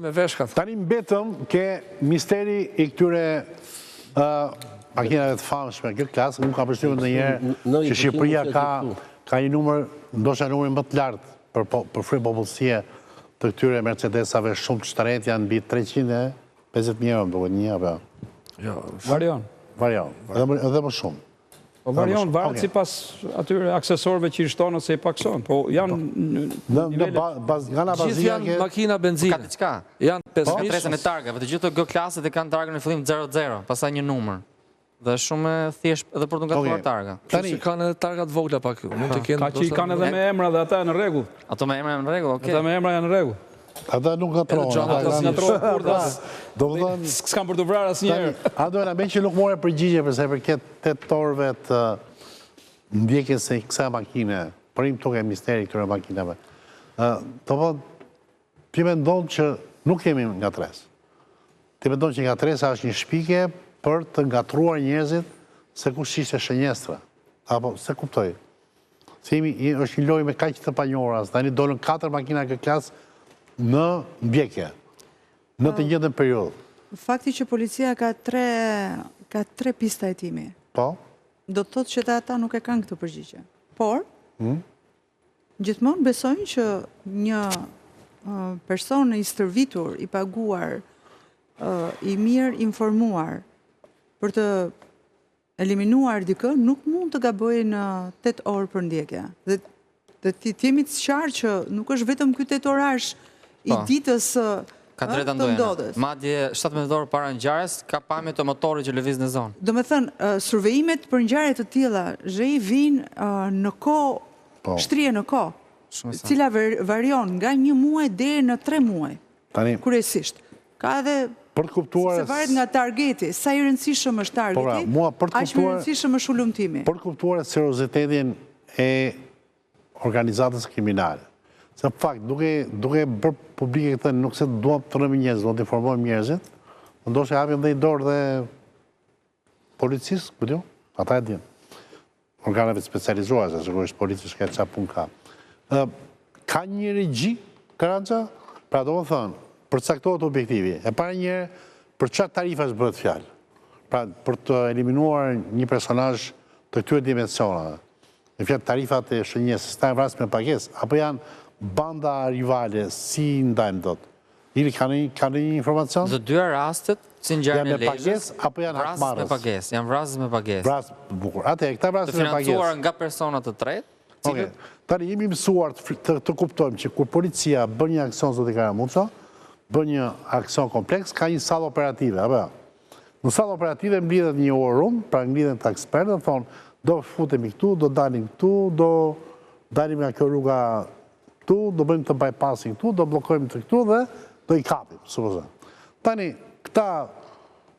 me veshkat. Tani mbetëm ke misteri i këtyre makinave të famshme kjo klasë, nuk ka përshtypjen ndonjëherë që Shqipëria ka një numër, ndoshta numrin më të lartë për frym popullsie të këtyre Mercedesave shumë të shtrenjtë, janë mbi 350.000 euro, duhet një apo jo. Varion. Edhe më shumë. Po varion, varet sipas atyre aksesorëve që i shtonë ose i pakson, po janë gana Gjithë janë makina benzine. Ka diçka. Janë 5.000. Adresën e targave, të gjithë G-klaset e kanë targën në fillim 00, pastaj një numër. Dhe shumë thjesht edhe për të ngatuar targa. Tani kanë edhe targat vogla pak. Mund të kenë. Ka që i kanë edhe me emra dhe ata në rregull. Ato me emra janë në rregull, okay. Ata me emra janë në rregull. Ata nuk ngatrohen. S'kan për të vrarë asnjëherë. Adoena me që nuk more përgjigje përse përket 8 orëve të ndjekjes së kësaj makine, përim këto ke misteri këtyre makinave. Ti mendon që nuk kemi ngatres. Ti mendon që ngatresa është një shpike për të ngatruar njerëzit se kush ishte shënjestra. Apo se kuptoj. Themi është një lojë me kaq të panjohura, tani dolën 4 makina këtë klasë në mbjekje, në të njëjtën periudhë. Fakti që policia ka tre pista hetimi. Po? Do të thotë që ata nuk e kanë këtë përgjigje. Por, gjithmonë besojnë që një person i stërvitur, i paguar, i mirë informuar, për të eliminuar dikë, nuk mund të gabojë në 8 orë për ndjekje. Dhe ti jemi të qartë që nuk është vetëm ky 8 orash i ditës ka drejta ndodhës. Madje 17 orë para ngjarjes ka pamje të motorit që lëviz në zonë. Do me thënë, survejimet për ngjarje të tilla zhej vinë në kohë, shtrije në kohë, cila varion nga 1 muaj deri në 3 muaj. Kryesisht. Ka edhe se varet nga targeti, sa i rëndësishëm është targeti, aq më rëndësishëm është ulëmtimi. Për të kuptuar seriozitetin e organizatës kriminale. Se fakt, duke bërë publike këtë, nuk se duam të rëmi njerëzit, do të informojmë njerëzit, ndoshta japim dhe i dorë dhe policisë, këtë jo, ata e din. Organeve specializuar, se sigurisht policisë ka çfarë punë ka. Ka një regji, Karança? Pra do të thënë, përcaktohet objektivi. E para njëherë, për çfarë tarifash bëhet fjalë? Pra, për të eliminuar një personazh të këtyre dimensionave. Në fjalë tarifat e shënjesës, ta e vrasë me pagesë, apo janë banda rivale, si ndajmë dot? Ili kanë një informacion? Të dyja rastet, si ngjarjen e Lezhës, apo janë hakmarrës? Me pagesë, janë vrasës me pagesë. Vrasë, bukur. Atëherë, këta vrasës me pagesë. Të financuar nga persona të tretë. Okej. Tani jemi mësuar të kuptojmë që kur policia bën një aksion zoti Karamuco, bën një aksion kompleks, ka një sallë operative, apo? Në sallë operative mblidhet një orum, pra mblidhen të ekspertë, thonë, do futemi këtu, do dalim këtu, do dalim nga kjo rruga këtu, do bëjmë të bypassing këtu, do bllokojmë të këtu dhe do i kapim, supozojmë. Tani, këta,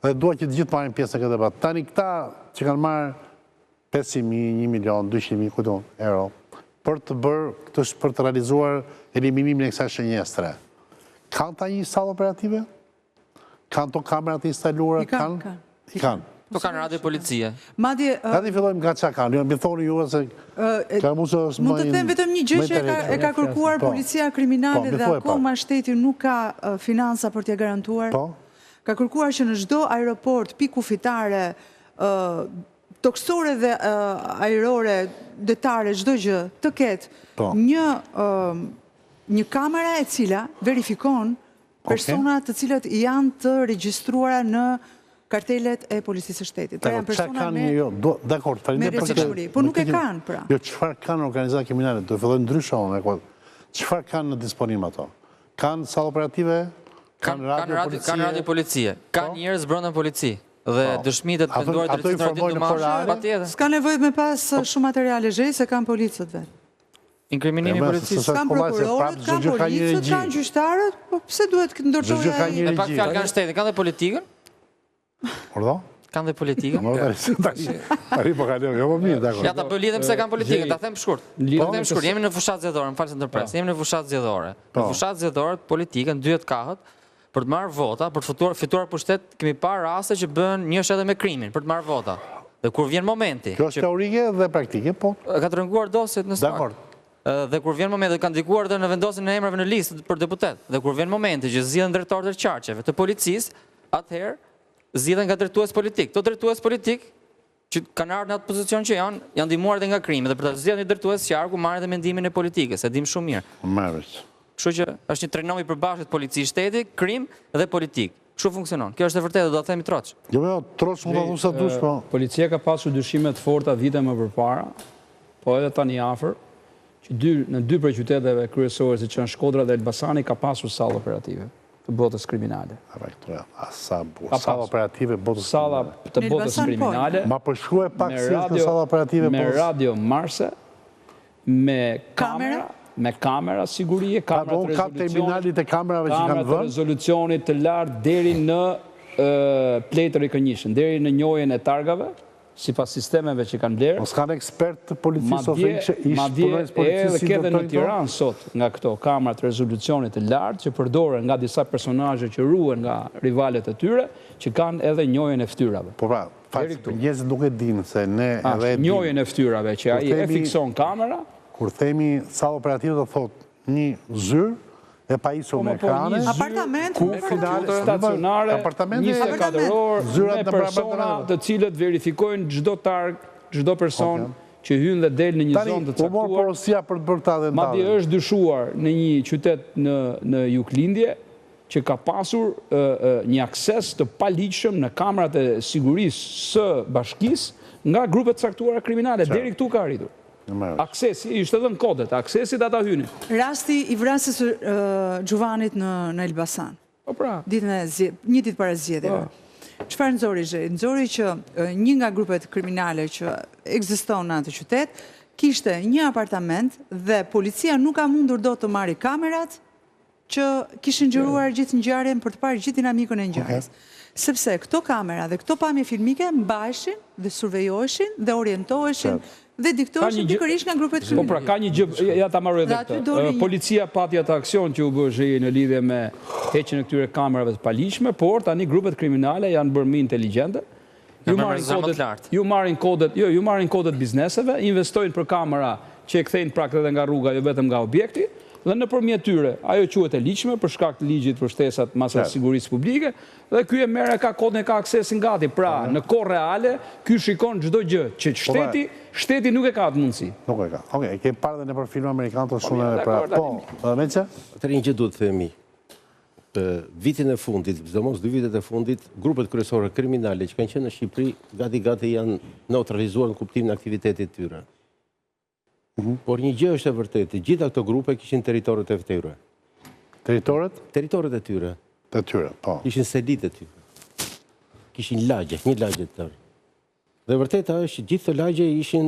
dhe dua që të gjithë marrin pjesë në këtë debat, tani këta që kanë marrë 500.000, 1 milion, 200.000 euro, për të realizuar eliminimin e kësaj shënjestre. Kanë ta një sallë operative? Kanë to kamerat instaluara? I kanë. To kanë radio policie. Ati fillojmë nga qa kanë, mi thoni ju se Karamuco është mund të them vetëm një gjë që e ka kërkuar policia kriminale dhe akoma shteti nuk ka financa për t'ia garantuar. Ka kërkuar që në çdo aeroport, pikë kufitare, toksore dhe ajrore, detare, çdo gjë, të ketë një kamera e cila verifikon persona të cilat janë të regjistruara në kartelet e policisë së shtetit. Pra janë persona me rrezikshmëri, po nuk e kanë pra. Jo, çfarë kanë organizata kriminale? Do fillojnë ndryshon, çfarë kanë në disponim ato? Kanë sallë operative? Kanë radio policie, kanë njerëz brenda polici. Dhe dëshmitë të penduar drejtësisë radio të marrë, patjetër. S'ka nevojë me pas shumë materiale zhej se kanë policët vetë. Inkriminimi policisë. Kanë prokurorët, kanë policët, kanë gjyqtarët, po pse duhet të ndërtojë? Me pak fjalë kanë shtetin, kanë dhe politikën. Ordo? Kanë dhe politikën. Ari po kalon, jo më mirë, dakor. Ja ta bëj lidhëm se kanë politikën, ta them shkurt. Po them shkurt, jemi në fushatë zgjedhore, më falë se ndërpres. Jemi në fushatë zgjedhore. Në fushatë zgjedhore politikën dyhet kahët për të marrë vota, për të fituar pushtet, kemi parë raste që bën njësh edhe me krimin për të marrë vota. Dhe kur vjen momenti. Kjo është teorike dhe praktike, po. Ka trënguar dosjet në start. Dhe kur vjen momenti, kanë ndikuar edhe në vendosjen e emrave në listë për deputet. Dhe kur vjen momenti që zgjidhen drejtorët e qarqeve të policisë, atëherë zgjidhen nga drejtues politik. Këto drejtues politik që kanë ardhur në atë pozicion që janë ndihmuar edhe nga krimi dhe për ta zgjedhur një drejtues qarku marrin edhe mendimin e politikës, e dim shumë mirë. Marrësh. Kështu që është një trenomi i përbashkët polici, shteti, krim dhe politik. Kështu funksionon. Kjo është e vërtetë, do ta themi troç. Jo, troç mund ta thu sa dush, po. Policia ka pasur dyshime të forta vite më përpara, po edhe tani afër, që në dy prej qyteteve kryesore siç janë Shkodra dhe Elbasani ka pasur sallë operative të botës kriminale. Sallë operative botës kriminale. Salla të botës kriminale. Ma përshkruaj pak si në sallë operative me radio Marse, me kamera sigurie, ka terminalit e kamerave që kanë vënë, rezolucionit të lartë deri në pletër i kënjishën, deri në njojën e targave, si pas sistemeve që kanë blerë. Mos kanë ekspert të policisë ose ishë punojës policisë si edhe në Tiranë sot nga këto kamerat rezolucionit të lartë që përdoren nga disa personazhe që ruhen nga rivalet e tyre, që kanë edhe njojën e ftyrave. Po pra, njerëzit nuk e dinë se ne edhe e dinë. Njojën e ftyrave që ai e fikson kamera. Kur themi sallë operative do thot një zyrë e pajisur me ekrane, apartament, stacionare, 24 orë, me persona të cilët verifikojnë çdo targ, çdo person që hyn dhe del në një zonë të caktuar. Porosia për të bërë këtë atentat. Madje është dyshuar në një qytet në Juglindje që ka pasur një akses të paligjshëm në kamerat e sigurisë së bashkisë nga grupet caktuara kriminale. Deri këtu ka arritur. Aksesi, ishte edhe në kodet, aksesit ata hynin. Rasti i vrasjes Gjuvanit në Elbasan. Një ditë para zgjedhjeve. Çfarë nxori gjë? Nxori që një nga grupet kriminale që ekziston në atë qytet kishte një apartament dhe policia nuk ka mundur dot të marrë kamerat që kishin nxjerruar gjithë ngjarjen për të parë gjithë dinamikën e ngjarjes. Sepse këto kamera dhe këto pamje filmike mbaheshin dhe survejoheshin dhe orientoheshin dhe diktoheshin pikërisht nga grupet kriminale. Po pra, ka një gjë, ja ta marrë edhe këtë. Policia pati atë aksion që u bë zhej në lidhje me heqjen e këtyre kamerave të paligjshme, por tani grupet kriminale janë bërë më inteligjente. Ju marrin kodet bizneseve, investojnë për kamera që e kthejnë praktikë edhe nga rruga, jo vetëm nga objekti. Dhe nëpërmjet tyre, ajo quhet e ligjshme për shkak të ligjit për shtesat masa sigurisë publike, dhe ky e merr ka kodin e ka aksesin gati. Pra, në kohë reale, ky shikon çdo gjë që shteti nuk e ka atë mundësi. Nuk e ka. Okej, ke parë edhe nëpër filma amerikanë të shumë edhe pra. Po, Meçja? Atëherë një gjë duhet të themi. Vitin e fundit, sidomos 2 vitet e fundit, grupet kryesore kriminale që kanë qenë në Shqipëri gati janë neutralizuar në kuptimin e aktivitetit të tyre. Por një gjë është e vërtetë, gjitha këto grupe kishin territorët e tyre. Territorët? Territorët e tyre. Të tyre, po. Kishin selitë e tyre. Kishin lagje, një lagje të tërë. Dhe vërteta është që gjithë të lagje ishin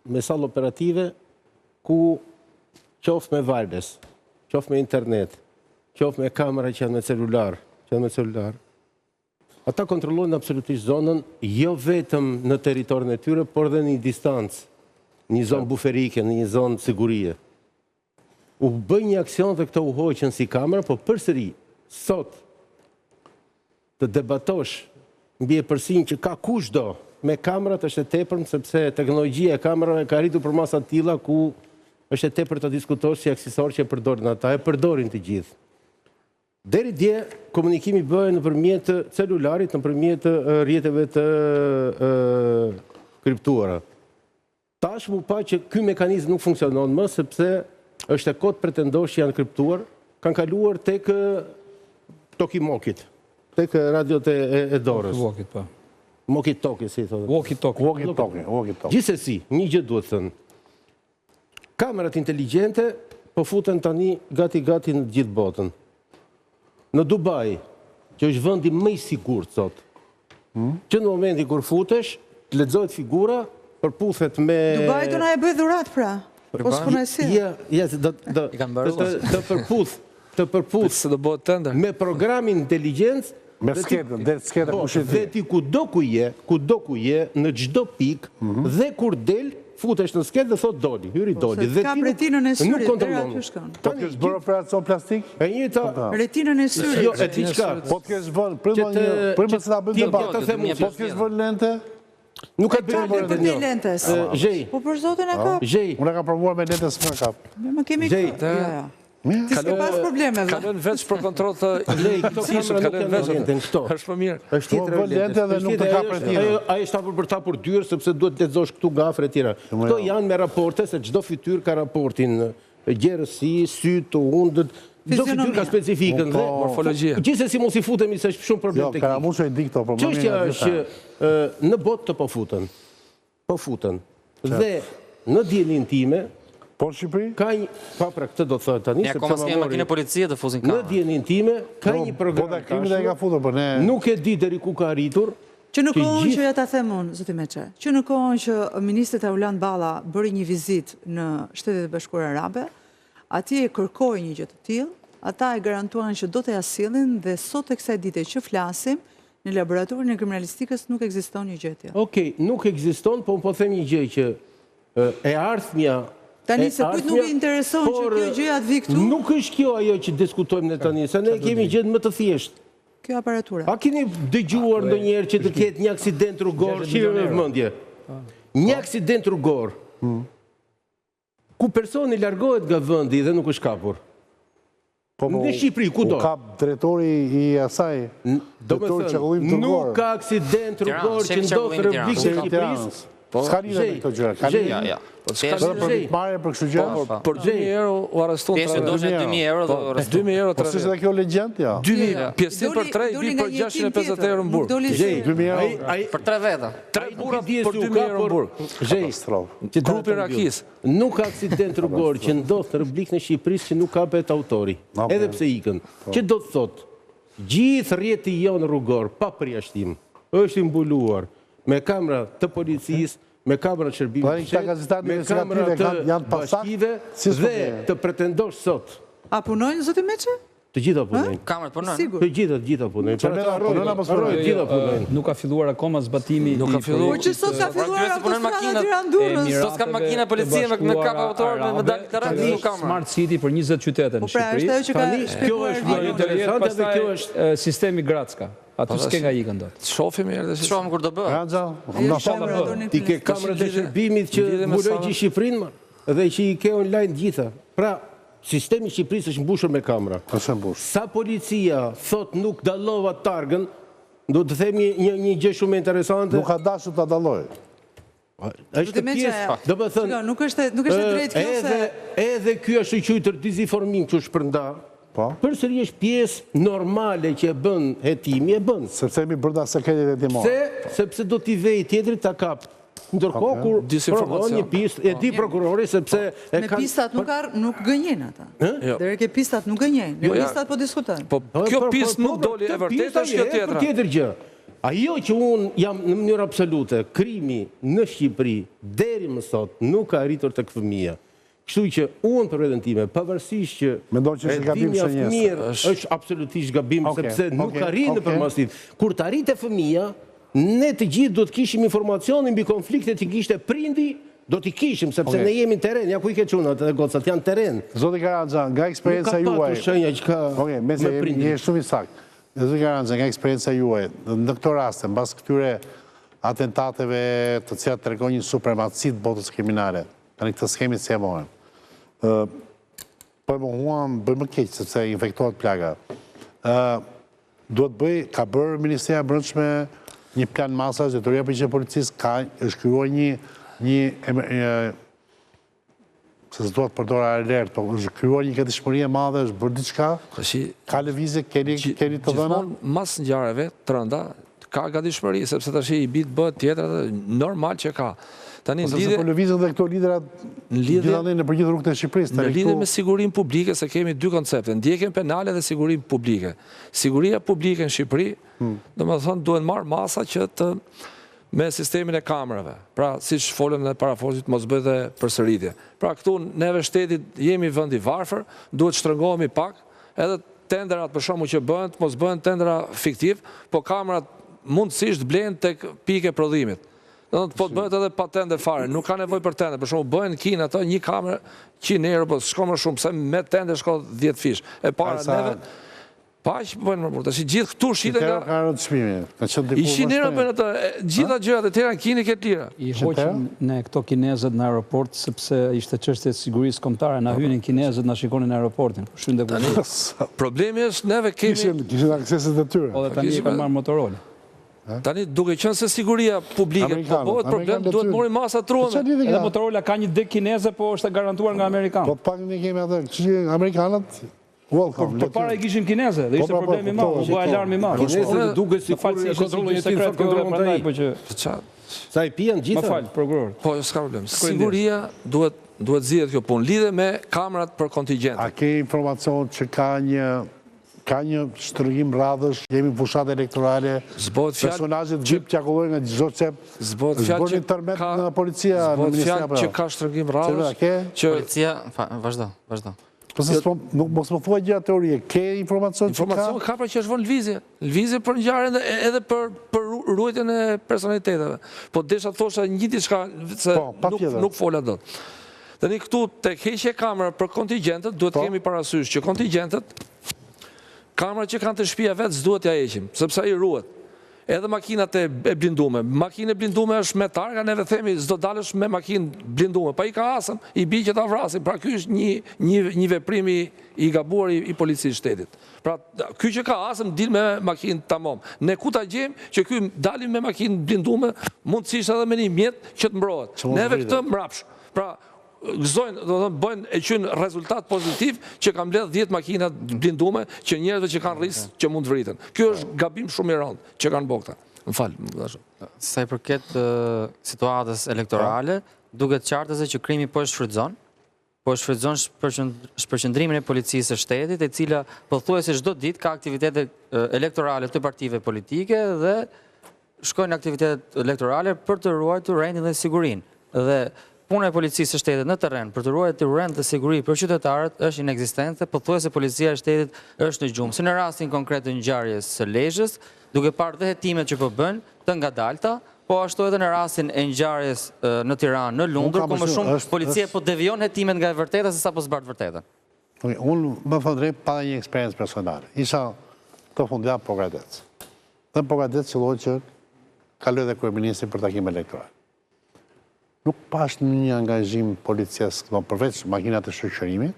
me sallë operative ku qoftë me wireless, qoftë me internet, qoftë me kamera që janë me celular, ata kontrollojnë absolutisht zonën, jo vetëm në territorin e tyre, por dhe në distancë. Një zonë buferike, në një zonë sigurie. U bëj një aksion dhe këto u hoqën si kamera, po përsëri, sot, të debatosh mbi e përsin që ka kushdo me kamerat është e tepërm, sepse teknologjia e kamerave ka arritur për masa tilla ku është e tepër të diskutosh si aksesor që e përdorin ata, e përdorin të gjithë. Deri dje, komunikimi bëhe nëpërmjet celularit, nëpërmjet rrjeteve të kriptuara. Tash mu pa që ky mekanizëm nuk funksionon më, sepse është e kot pretendosh që janë kriptuar, kanë kaluar tek Tokimokit, tek radiot e dorës. Walkie-talkie, si thotë. Walkie-talkie. Gjithsesi, një gjë duhet thënë. Kamerat inteligjente po futen tani gati në gjithë botën. Në Dubai, që është vendi më i sigurt sot, që në momenti kur futesh, të lexohet figura, përputhet me... Dubai do na e bëj dhurat, pra. Po s'puna e si. Të përputh me programin inteligencë, me sketën, dhe ti kudo ku je, në çdo pikë, dhe kur del, futesh në sketë dhe thot doli, hyri doli. Ka retinën e syrit, dera aty shkon. Po të kesh bërë operacion plastik? Retinën e syrit. Jo, e ti qka? Po të kesh vënë, primë se ta bëjmë debat. Po të kesh vënë lente? Nuk ka bërë për të lentes. Zhej. Po për zotin e kap. Zhej. Unë e ka provuar me lentes më kap. Më kemi ti s'ke pas probleme. Kalon veç për kontroll të Lej, këto kamera nuk janë lenten këto. Është më mirë. Është tjetër lente dhe nuk të ka për tjetër. Ai është hapur për ta për dyrë sepse duhet të lexosh këtu gafre e tjera. Këto janë me raporte se çdo fytyrë ka raportin gjerësi, syt, undët, çdo fytyrë ka specifikën dhe morfologjia. Gjithsesi mos i futemi se është shumë problem teknik. Karamusha i di këto probleme. Çështja është që në botë të po futen. Dhe në dielin time Po në Shqipëri? ka një, pra këtë do të thotë tani, Ja, koma s'kemi makinë policie të fuzin në kamerë. dielin time ka një program Po da krimi dhe e ka futur, për ne... nuk e di deri ku ka arritur. Që në kohën që ja ta them unë, zoti Meçe, që në kohën që ministri Auland Balla bëri një vizitë në Shtetet e Bashkuara Arabe, atje e kërkoi një gjë të tillë, ata e garantuan që do të ja sillin dhe sot e kësaj dite që flasim, në laboratorin e kriminalistikës nuk ekziston një gjë tillë. Okej, nuk ekziston, po po them një gjë që e ardhmja Tani se kujt nuk e intereson që kjo gjëja të vi këtu? Nuk është kjo ajo që diskutojmë ne tani, se ne kemi gjë më të thjeshtë. Kjo aparatura. A keni dëgjuar ndonjëherë që të ketë një aksident rrugor, shihni vëmendje. Një aksident rrugor. Ku personi largohet nga vendi dhe nuk është kapur. Në Shqipëri, ku do? Ka drejtori i asaj, drejtori çarkullim të rrugor. Nuk ka aksident rrugor që ndodh në Republikën e Shqipërisë. S'ka lidhje me këto gjëra. Ka lidhje. Për përmitmarrje për kështu gjëra. Për 2.000 euro u arrestuan. Pjesë doshe 2.000 euro do arrestuan. 2.000 euro Po si edhe kjo legjend, ja. 2.000 pjesë për 3 bi për 650 euro në burg. 2.000 euro. Për 3 veta. 3 burra për 2.000 euro në burg. Grupi Rakis. Nuk ka aksident rrugor që ndodh në Republikën e Shqipërisë që nuk kapet autori, edhe pse ikën. Që do të thotë, gjithë rrjeti jonë rrugor, pa përjashtim, është i mbuluar me kamera të policisë, me kamera të shërbimit fshetë, me kamera të bashkive dhe të pretendosh sot. A punojnë, zoti Meçe? Të gjitha punojnë. Kamerët punojnë? Sigur. Të gjitha punojnë. Nuk ka filluar akoma zbatimi. Nuk ka filluar. Por që sot ka filluar autostrada Tiranë-Durrës. Sot s'kan makina policie me kap autor me dalë të rreth nuk kamerë. Smart City për 20 qytete në Po pra, është ajo Shqipëri. që ka shpjeguar Kjo është interesante dhe kjo është sistemi Gracka. Aty s'ke nga ikën dot. Shohim herë se Shohim kur do bëhet. Ranxha, ti ke kamerat e shërbimit që mbulojnë që Shqipërinë dhe që i ke online gjitha. Pra, sistemi i Shqipërisë është mbushur me kamera. Sa policia thot nuk dallova targën, do të themi një gjë shumë interesante. Nuk ka dashur ta dalloj. Është pjesë, do të thënë, nuk është drejt kjo se edhe ky është i quajtur dezinformim që shpërnda. Përsëri është pjesë normale që e bën hetimi, e bën. Sepse mi brenda sekretit hetimor. Sepse do t'i vej tjetrit ta kap. Ndërkohë kur provon një pistë, e di prokurori sepse me pistat nuk gënjen ata. Deri ke pistat nuk gënjen. Me pistat po diskutojnë. Po kjo pistë nuk doli e vërtetë është kjo tjetra. Tjetër gjë. Ajo që unë jam në mënyrë absolute, krimi në Shqipëri deri më sot nuk ka arritur tek fëmia. Kështu që unë për veten time, pavarësisht që mendoj që është gabim shenjës, është absolutisht gabim sepse nuk arrin në përmasiv. Kur të arrite fëmia, ne të gjithë do të kishim informacionin mbi konfliktet që kishte prindi, do t'i kishim, sepse ne jemi në teren, ja ku i ke qunat edhe gocat, janë teren. Zoti Garanxa, nga eksperienca juaj... Nuk ka patur shenja që ka me prindi. Je shumë i saktë. Zoti Garanxa, nga eksperienca juaj, në këto raste, mbas këtyre atentateve të cilat tregon një supremaci të botës kriminale, tani këtë skemi si e morën, për më huam, bëj më keq, sepse infektohet plaga. Duhet bëj, ka bërë Ministria e Brendshme një plan masash, drejtoria përgjithshme e policisë ka shkruar një se s'do të përdor alert, po është krijuar një keqëdijshmëri e madhe, është bërë diçka. Ka lëvizje, keni të dhëna? Mas ngjarjeve të rënda ka gatishmëri, sepse tash i bit bëhet tjetër, normal që ka. Tani lidhje po lëvizën dhe këto liderat gjithandaj në përgjithë rrugët e Shqipërisë. Në lidhje me sigurinë publike, se kemi dy koncepte, ndjekjen penale dhe sigurinë publike. Siguria publike në Shqipëri, domethënë duhen marrë masa që të me sistemin e kamerave. Pra, siç folëm në parafosit, mos bëhet dhe përsëritje. Pra, këtu neve shtetit jemi vendi varfër, duhet shtrëngohemi pak, edhe tenderat për shkakun që bëhen, mos bëhen tendera fiktiv, po kamerat mundësisht blehen tek pike prodhimit. Po të bëhet edhe pa tender fare, nuk ka nevojë për tender. Për shembull, bëhen në Kinë ato një kamerë 100 euro, po s'ka më shumë, se me tender shko 10 fish. E para neve Pa që bëjnë më burë, të shi gjithë këtu shite Qytero ka rënë të shpimi. Ishin nërë për në të gjitha gjërat e tjera në Kinë këtë lira. I hoqëm në këto kinezët në aeroport, sepse ishte çështje e sigurisë kombëtare, na hynin kinezët, na shikonin në aeroportin. Problemi është neve kemi... Kishin akseset e tyre. O dhe tani e kanë marrë Motorola. Tani duke qenë se siguria publike po bëhet problem, duhet mori masa truame. Edhe Motorola ka një dek kineze, po është garantuar nga Amerikanë. Po pak ne kemi atë, Amerikanët Për para i kishin kineze, dhe ishte problemi ma, u bëja alarmi ma. Kinezët duke si kontrollin sekret këto prandaj, po që... Sa i pijan gjitha? Më falë, prokuror. Po, s'ka problem. Siguria duhet zhjet kjo punë, lidhe me kamerat për kontingent. A ke informacion që ka një shtrëngim radhësh, jemi fushat elektorale, personazhet gjip t'jakullojnë nga gjithë qep, zboni tërmet në policia, në ministria për që ka shtrëngim radhësh, policia, vazhdo. Mos më thua gjëra teorie, ke informacion që ka? Informacion ka pra që është vonë lëvizje. Lëvizje për ngjarjen edhe për ruajtjen e personaliteteve. Po desha thosha një diçka se nuk fola dot. Tani këtu tek heqja e kamerave për kontingjentet, duhet kemi parasysh që kontingjentet, kamerat që kanë të shtëpia vetë s'duhet ja heqim, sepse ai ruhet. Edhe makinat e blindume. Makinë e blindume është me targa, neve themi s'do dalësh me makinë blindume. Pa i ka asëm, i bi që ta vrasin. Pra ky është një veprim i gabuar i policisë shtetit. Pra ky që ka asëm, dil me makinë tamam. Ne ku ta gjem që ky dalim me makinë blindume, mundësisht edhe me një mjet që të mbrohet. Neve këtë mbrapsh. Pra gëzojnë, bëjnë e qynë rezultat pozitiv që kam ledhë 10 makinat blindume që njerëve që kanë risë që mund të vritën. Kjo është gabim shumë i rëndë që kanë bokta. Më falë. Sa i përket situatës elektorale, duket qartëse që krimi po e shfrytëzon, shpërqendrimin e policisë së shtetit, e cila pothuajse çdo ditë ka aktivitete elektorale të partive politike dhe shkojnë aktivitetet elektorale për të ruajtur rendin dhe sigurinë. Dhe puna e policisë së shtetit në terren për të ruajtur rend dhe siguri për qytetarët është inekzistente, pothuajse policia e shtetit është në gjumë. Si në rastin konkret të ngjarjes së Lezhës, duke parë dhe hetimet që po bën të ngadalta, po ashtu edhe në rastin e ngjarjes në Tiranë, në Lundër, ku më shumë policia po devijon hetimet nga e vërteta se sa po zbart vërtetën. Unë më thënë drejt pa një eksperiencë personale. Isha të fundjavë Pogradec. Dhe Pogradec qëlloj që kaloj dhe kryeministri për takim elektoral. Nuk pash një angazhim policies, përveç makinat e shoqërimit,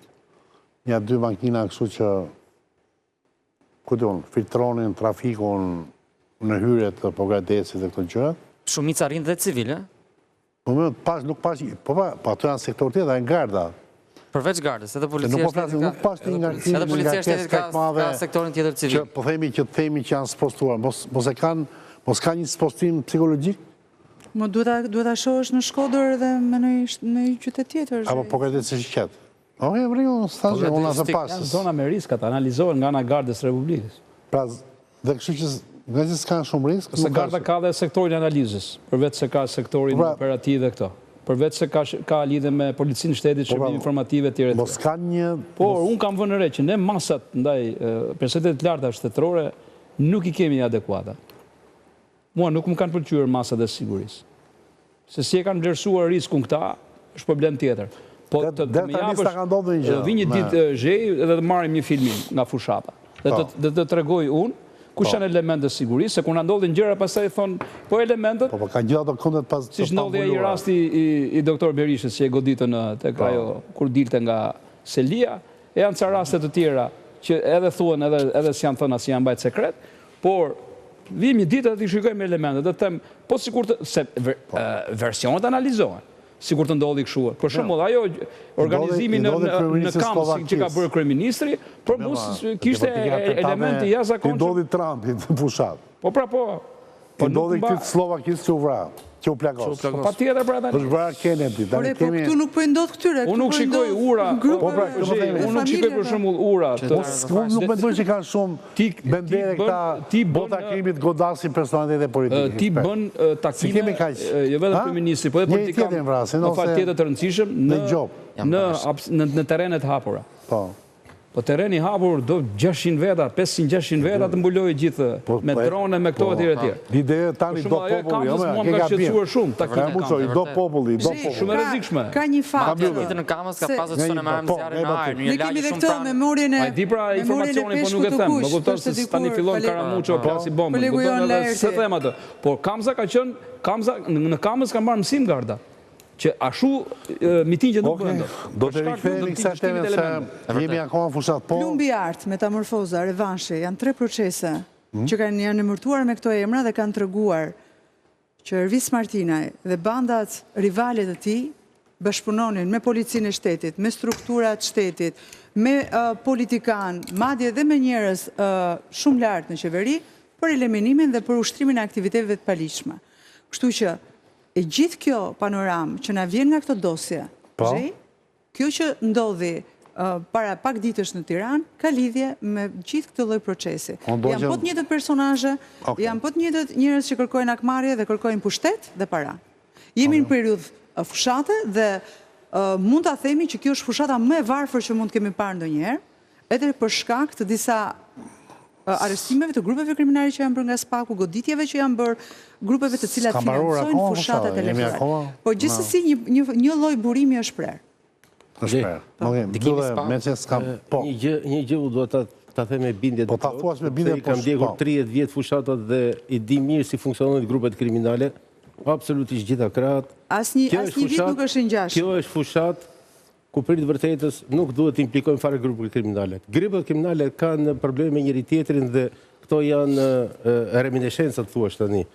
një 2 makina kështu që filtronin trafikun në hyrje të Pogradecit dhe këto gjërat. Shumica rinë dhe civile? Po nuk pash, po ato janë sektor tjetër, janë garda. Përveç gardës, edhe policia e shtetit ka sektorin tjetër civil. Po themi që janë spostuar, mos ka një spostim psikologjik? Mo duhet ta shohësh në Shkodër edhe në një qytet tjetër. Apo Pogradec është qetë. Oke, vriu, stazhe, unë asë pasës. Zona me riskat, analizohen nga ana Gardës Republikës. Pra, dhe kështu që nga që s'ka shumë risk... Se Garda ka dhe sektorin analizës, përveç se ka sektorin operativ dhe këto. Përveç se ka lidhe me policinë shtetit, shërbim informative tjere të tjere. Por, unë kam vënë re që ne masat ndaj personelitetit larta shtetërore nuk i kemi adekuata. Mua nuk më kanë pëlqyer masat e sigurisë. Se si e kanë vlerësuar riskun këta, është problem tjetër. Po të më japësh, vi një ditë zhej edhe të marrim një filmim nga fushata. Dhe të tregoj unë, kush janë elementet e sigurisë, se kur na ndodhin gjëra pastaj thonë, po elementet. Po ka gjëra të këndet pas. Siç ndodhi ai rasti i doktor Berishës që e goditën tek ajo kur dilte nga Selia, e janë ca raste të tjera që edhe thuan edhe si janë thënë as janë mbajt sekret, por vim një ditë dhe t'i shikojmë elementet, dhe them, po sikur të, se versionet analizohen, sikur të ndodhi kështu. Për shembull, ajo organizimi në kamp që ka bërë kryeministri, për mua kishte elemente jashtëzakonshëm. Ndodhi Trumpi në fushat. Po pra po. Ndodhi këtë Slovakisë që u vra. Që u plagos. Pa tjetër pra tani. është vrar Kennedy. Po këtu nuk po i ndodh këtyre. Unë nuk shikoj ura. Unë nuk shikoj për shembull ura. Unë nuk mendoj që kanë shumë bendere këta bota krimit godasin personalitetet politike. Ti bën takime, jo vetëm kryeministri, po edhe politikanë në fakt tjetër të rëndësishëm në terrenet hapura. Po terreni hapur do 600 veta, 500-600 veta të mbulojë gjithë me drone, me këto etj etj. Ideja tani do populli, jo më ka shqetësuar shumë taktikën. Do populli, do populli. Shumë e rrezikshme. Ka një fakt. Ditën në Kamës ka pasur të sonë marrëm zjarrin në ajër, një lagje shumë pranë. Memorien e. Ai di pra informacionin po nuk e them. Më kupton se tani fillon Karamuço plasi bombën. Më kupton edhe se them atë. Por Kamza ka qenë, në Kamës ka marrë mësim garda. Që ashu mitingje nuk bëhen do. Do të rikthehemi kësaj teme se jemi akoma fushat po. Plumbi art, metamorfoza, revanshi, janë 3 procese që janë emërtuar me këto emra dhe kanë treguar që Ervis Martinaj dhe bandat rivalet e tij bashkëpunonin me policinë e shtetit, me strukturat shtetit, me politikan, madje edhe me njerëz shumë lart në qeveri për eliminimin dhe për ushtrimin e aktiviteteve të paligjshme. Kështu që e gjithë kjo panoram që na vjen nga këto dosje, kjo që ndodhi para pak ditësh në Tiranë, ka lidhje me gjithë këtë lloj procesi. Janë po të njëjtët personazhe, janë po të njëjtët njerëz që kërkojnë akmarrje dhe kërkojnë pushtet dhe para. Jemi në periudhë fushate dhe mund ta themi që kjo është fushata më e varfër që mund të kemi parë ndonjëherë, edhe për shkak të disa arrestimeve të grupeve kriminale që janë bërë nga SPAK-u, goditjeve që janë bërë grupeve të cilat financojnë fushatat elektorale. Po gjithsesi një lloj burimi është prerë. Një gjë u do ta them me bindje. Po ta thuash me bindje. Kam ndjekur 30 vjet fushatat dhe i di mirë si funksionojnë grupet kriminale. Absolutisht gjitha krahët. Asnjë vit nuk është ngjashëm. Kjo është fushat ku për të vërtetës nuk duhet të implikojnë fare grupet kriminale. Grupet kriminale kanë probleme me njëri tjetrin dhe këto janë reminiscenca thuash tani.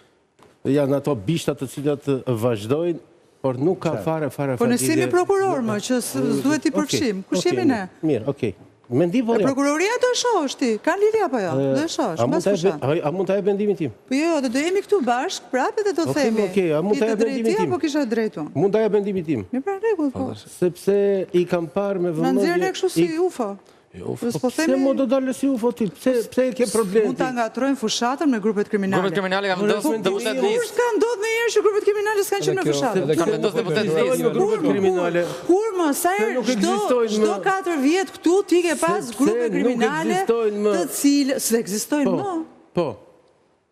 Janë ato bishtat të cilat vazhdojnë, por nuk ka fare. Po ne jemi prokuror më që s'duhet t'i përfshim. Kush jemi ne? Mirë, okay. Mendim po. Prokuroria do e shohësh ti, ka lidhje apo jo? Do e shohësh. A mund ta jep mendimin tim? Po jo, do jemi këtu bashkë prapë dhe do të themi. Okej, a mund ta jep mendimin tim? Apo kisha drejt unë? Mund ta jep mendimin tim. Mirë, pra rregull po. Sepse i kam parë me vëmendje. Na nxjerrë kështu si UFO. Pse më do dalë si UFO ti? Pse e ke problem? Mund ta ngatrojmë fushatën me grupet kriminale. Grupet kriminale kanë vendosur deputet listë. Kur s'ka ndodhur ndonjëherë që grupet kriminale s'kan qenë në fushatë? Kanë vendosur deputet listë. Grupet kriminale. Kur më sa herë çdo 4 vjet këtu ti ke pas grupe kriminale të cilë s'ekzistojnë më. Po.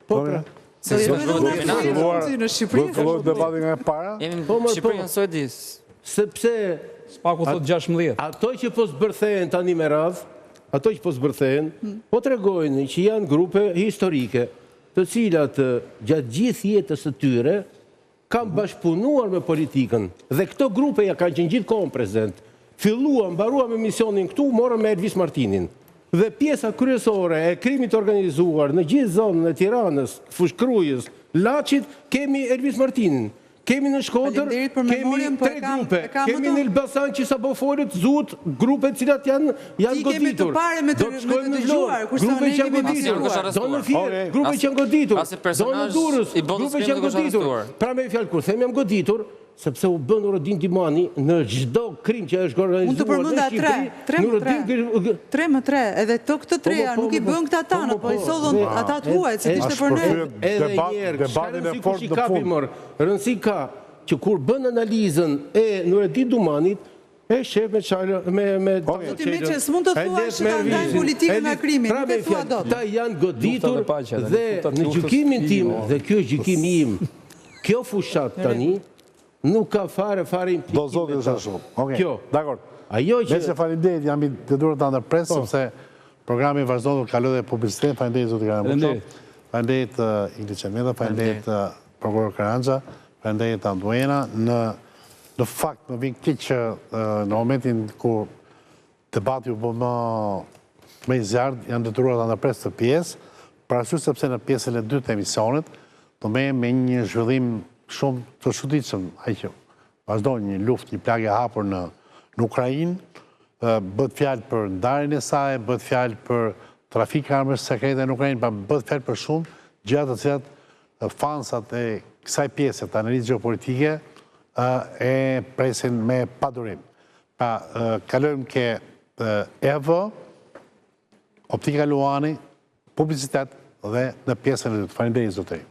Po pra. Se në Shqipëri do debatin nga e para. Jemi në Shqipëri në Suedis. Sepse SPAK-u thot 16. Ato që po zbërthehen tani me radhë, ato që po zbërthehen, po tregojnë që janë grupe historike, të cilat gjatë gjithë jetës së tyre kanë bashkëpunuar me politikën dhe këto grupe ja kanë qenë gjithkohon prezent. Filluan, mbaruan me misionin këtu, morën me Ervis Martinin. Dhe pjesa kryesore e krimit organizuar në gjithë zonën e Tiranës, Fushkrujës, Laçit, kemi Ervis Martinin. Kemi në Shkodër, kemi 3 grupe. Kemi në Elbasan që sa po folet zut grupe cilat janë goditur. Do të shkojmë në Vlorë, grupe që janë goditur. Do në Fier, grupe që janë goditur. Do në Durrës, grupe që janë goditur. Pra me fjalë kur them jam goditur, sepse u bën Nurodin Dimani në çdo krim që është organizuar. Unë të përmenda 3 më 3, edhe këtë 3 nuk i bën këta tanë, po i sollën ata të huaj, se ishte për ne. Edhe njerë, debatin e fortë në fund. Rëndësi ka që kur bën analizën e Nurodin Dimanit, e shef me çajë me do ti më që s'mund të thuash se ta ndajnë politikën nga krimi, nuk e thua dot. Ata janë goditur dhe në gjykimin tim, dhe kjo është gjykimi im, kjo fushat tani nuk ka fare implikim. Do zotit është ashtu. Kjo. Dakor. Ajo që... Nëse faleminderit, jam i detyruar ta ndërpres, sepse programi vazhdon të kalojë dhe publicitet. Faleminderit zoti Karamuço. Faleminderit Ingrid Çemeta, faleminderit prokuror Karanxha, faleminderit Anduena. Në fakt më vjen keq që në momentin kur debati u bë më i zjarrt, janë detyruar ta ndërpres këtë pjesë, parasysh sepse në pjesën e dytë të emisionit do me një zhvillim shumë të çuditshëm, ai që vazhdon një luftë, një plagë e hapur në Ukrainë, bëhet fjalë për ndarjen e saj, bëhet fjalë për trafik armësh sekrete në Ukrainë, bëhet fjalë për shumë gjëra të cilat fansat e kësaj pjese të analizës gjeopolitike e presin me padurim. Pra, kalojmë ke EV, Optika Luani, publicitet dhe në pjesën e dytë. Faleminderit zotëri.